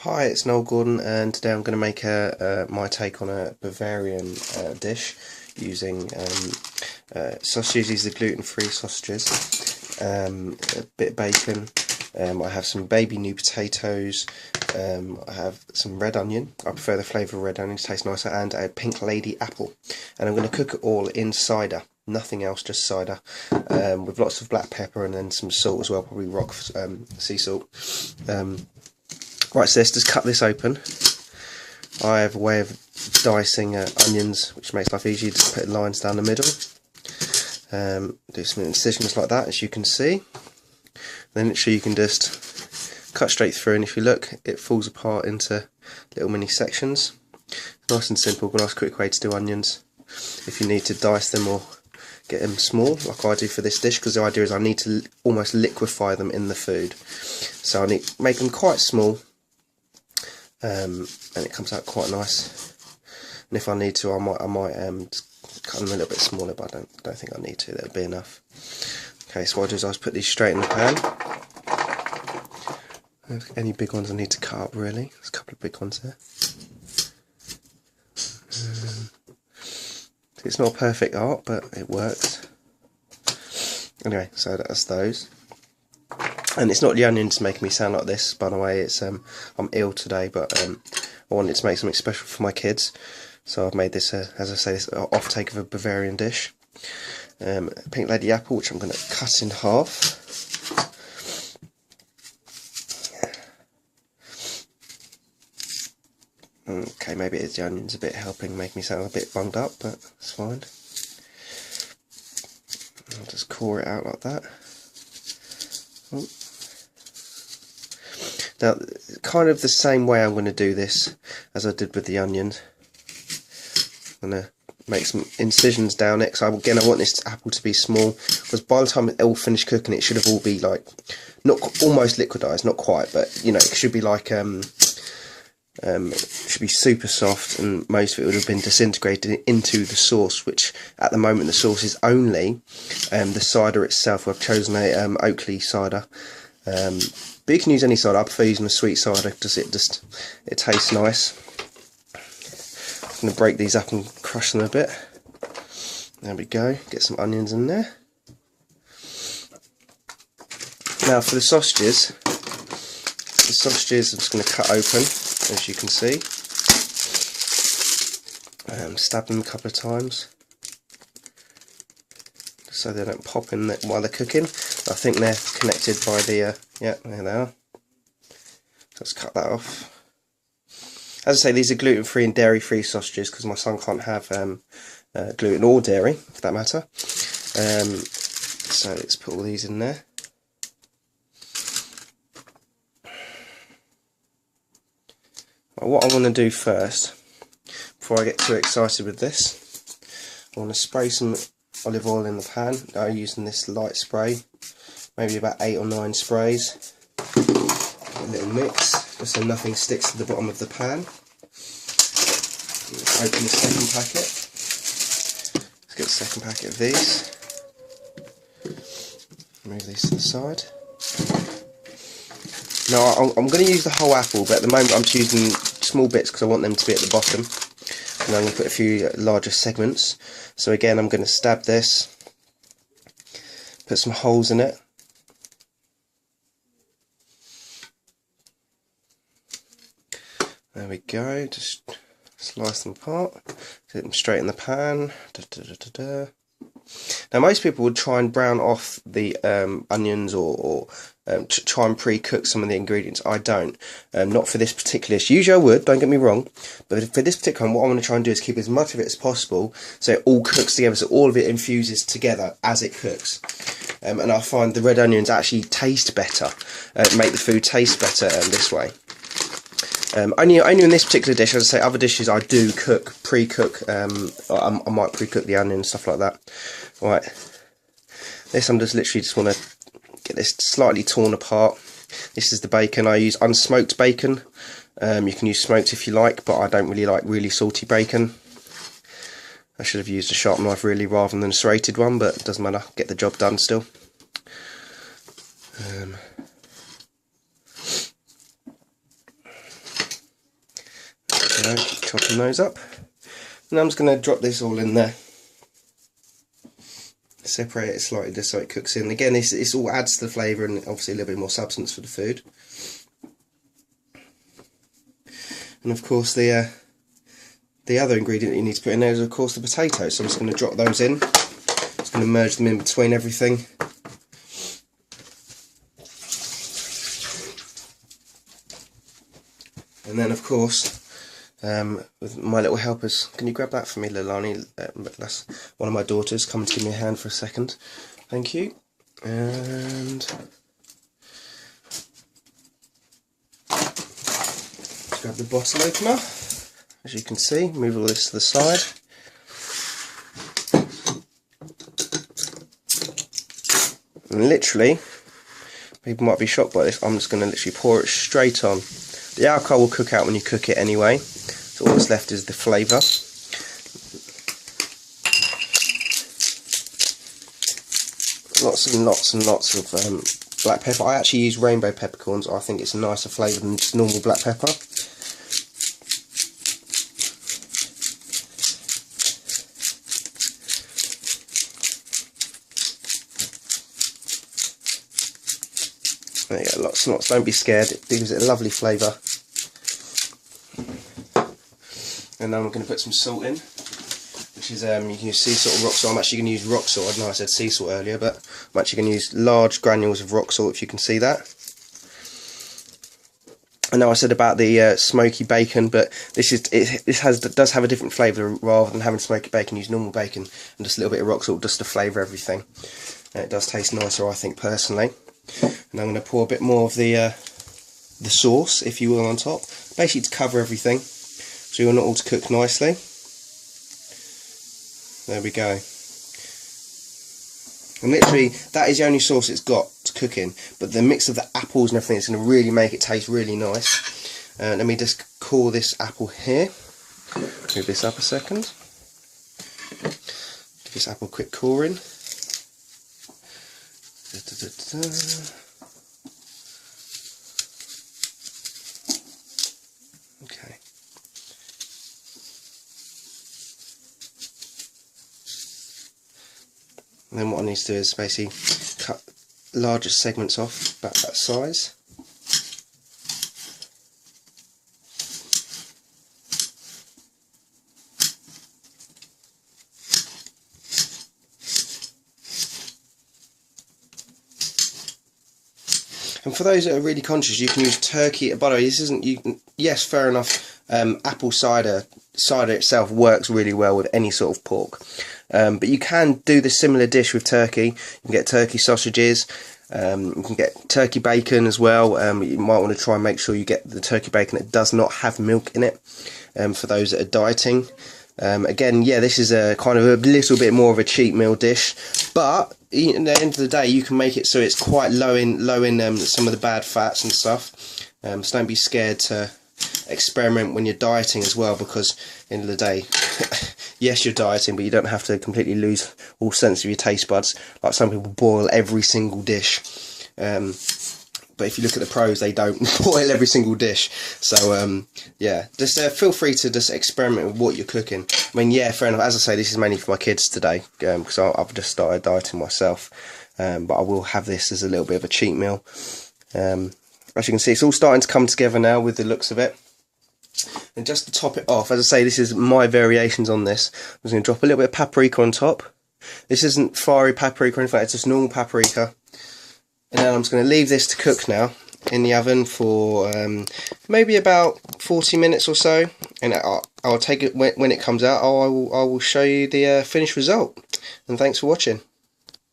Hi, it's Noel Gordon, and today I'm going to make my take on a Bavarian dish using sausages. These are gluten-free sausages, a bit of bacon. I have some baby new potatoes. I have some red onion. I prefer the flavour of red onion, it tastes nicer, and a pink lady apple. And I'm going to cook it all in cider. Nothing else, just cider, with lots of black pepper and then some salt as well, probably rock sea salt. Right, so let's just cut this open. I have a way of dicing onions, which makes life easier. Just put lines down the middle. Do some incisions like that, as you can see. Then literally you can just cut straight through, and if you look, it falls apart into little mini sections. Nice and simple, but a nice quick way to do onions. If you need to dice them or get them small, like I do for this dish, because the idea is I need to almost liquefy them in the food. So I need to make them quite small. And it comes out quite nice. And if I need to, I might cut them a little bit smaller, but I don't think I need to. That'll be enough. Okay, so what I do is I just put these straight in the pan. Any big ones I need to cut up, really. There's a couple of big ones there. It's not a perfect art, but it works. Anyway, so that's those. And it's not the onions making me sound like this, by the way. It's I'm ill today, but I wanted to make something special for my kids, so I've made this, as I say, this off-take of a Bavarian dish. Pink lady apple, which I'm going to cut in half. Okay, maybe it's the onions a bit helping make me sound a bit bunged up, but it's fine. I'll just core it out like that. Oh. Now, kind of the same way I'm going to do this as I did with the onions. I'm going to make some incisions down it, because again I want this apple to be small, because by the time it all finished cooking, it should have all be like, not almost liquidized, not quite, but you know, it should be like it should be super soft, and most of it would have been disintegrated into the sauce, which at the moment the sauce is only the cider itself. I've chosen a Oakley cider, but you can use any cider. I prefer using a sweet cider because it tastes nice. I'm going to break these up and crush them a bit. There we go, get some onions in there. Now for the sausages I'm just going to cut open, as you can see. Stab them a couple of times so they don't pop in while they're cooking. I think they're connected by the yeah, there they are. Let's cut that off. As I say, these are gluten-free and dairy-free sausages, because my son can't have gluten or dairy, for that matter. So let's put all these in there. What I want to do first, before I get too excited with this, I want to spray some olive oil in the pan. I'm using this light spray, maybe about 8 or 9 sprays. A little mix, just so nothing sticks to the bottom of the pan. Let's open the second packet. Let's get the second packet of these. Move these to the side. Now I'm going to use the whole apple, but at the moment I'm just using small bits because I want them to be at the bottom. And I'm going to put a few larger segments. So again, I'm going to stab this, put some holes in it. There we go, just slice them apart, put them straight in the pan. Now most people would try and brown off the onions or try and pre-cook some of the ingredients. I don't, not for this particular dish. Usually I would, don't get me wrong, but for this particular one, what I want to try and do is keep as much of it as possible so it all cooks together, so all of it infuses together as it cooks. And I find the red onions actually taste better, make the food taste better this way. Only in this particular dish. As I say, other dishes I do pre-cook. I might pre-cook the onion and stuff like that. Right, this I'm just literally want to get this slightly torn apart. This is the bacon. I use unsmoked bacon. You can use smoked if you like, but I don't really like really salty bacon. I should have used a sharp knife really rather than a serrated one, but it doesn't matter. Get the job done still. So keep chopping those up. And I'm just going to drop this all in there. Separate it slightly just so it cooks in. Again, this all adds to the flavour and obviously a little bit more substance for the food. And of course the other ingredient that you need to put in there is of course the potatoes. So I'm just going to drop those in. Just going to merge them in between everything. And then of course, with my little helpers, can you grab that for me, Lilani? That's one of my daughters coming to give me a hand for a second. Thank you. And grab the bottle opener. As you can see, move all this to the side. And literally, people might be shocked by this, I'm just going to literally pour it straight on. The alcohol will cook out when you cook it anyway, so all that's left is the flavour. Lots and lots and lots of black pepper. I actually use rainbow peppercorns. I think it's a nicer flavour than just normal black pepper. There you go, lots and lots. Don't be scared, it gives it a lovely flavour. And now I'm going to put some salt in, which is, you can use sea salt or rock salt. I'm actually going to use rock salt. I know I said sea salt earlier, but I'm actually going to use large granules of rock salt, if you can see that. I know I said about the smoky bacon, but this does have a different flavour. Rather than having smoky bacon, use normal bacon and just a little bit of rock salt just to flavour everything. And it does taste nicer, I think, personally. And I'm going to pour a bit more of the sauce, if you will, on top, basically to cover everything, so you want it all to cook nicely. There we go. And literally, that is the only sauce it's got to cook in, but the mix of the apples and everything is going to really make it taste really nice. Let me just core this apple here. Move this up a second. Give this apple a quick coring. Okay. And then what I need to do is basically cut larger segments off, about that size. And for those that are really conscious, you can use turkey. By the way, this isn't, yes, fair enough, apple cider itself works really well with any sort of pork. But you can do the similar dish with turkey. You can get turkey sausages, you can get turkey bacon as well. You might want to try and make sure you get the turkey bacon that does not have milk in it, for those that are dieting. Again, yeah, this is a kind of a little bit more of a cheat meal dish, but at the end of the day, you can make it so it's quite low in some of the bad fats and stuff. So don't be scared to experiment when you're dieting as well, because at the end of the day, yes, you're dieting, but you don't have to completely lose all sense of your taste buds. Like some people boil every single dish. But if you look at the pros, they don't boil every single dish. So yeah, just feel free to just experiment with what you're cooking. I mean, yeah, fair enough. As I say, this is mainly for my kids today, because I've just started dieting myself. But I will have this as a little bit of a cheat meal. As you can see, it's all starting to come together now with the looks of it. And just to top it off, as I say, this is my variations on this. I'm just going to drop a little bit of paprika on top. This isn't fiery paprika or anything, it's just normal paprika. And then I'm just going to leave this to cook now in the oven for maybe about 40 minutes or so. And I'll take it when it comes out. I will show you the finished result. And thanks for watching.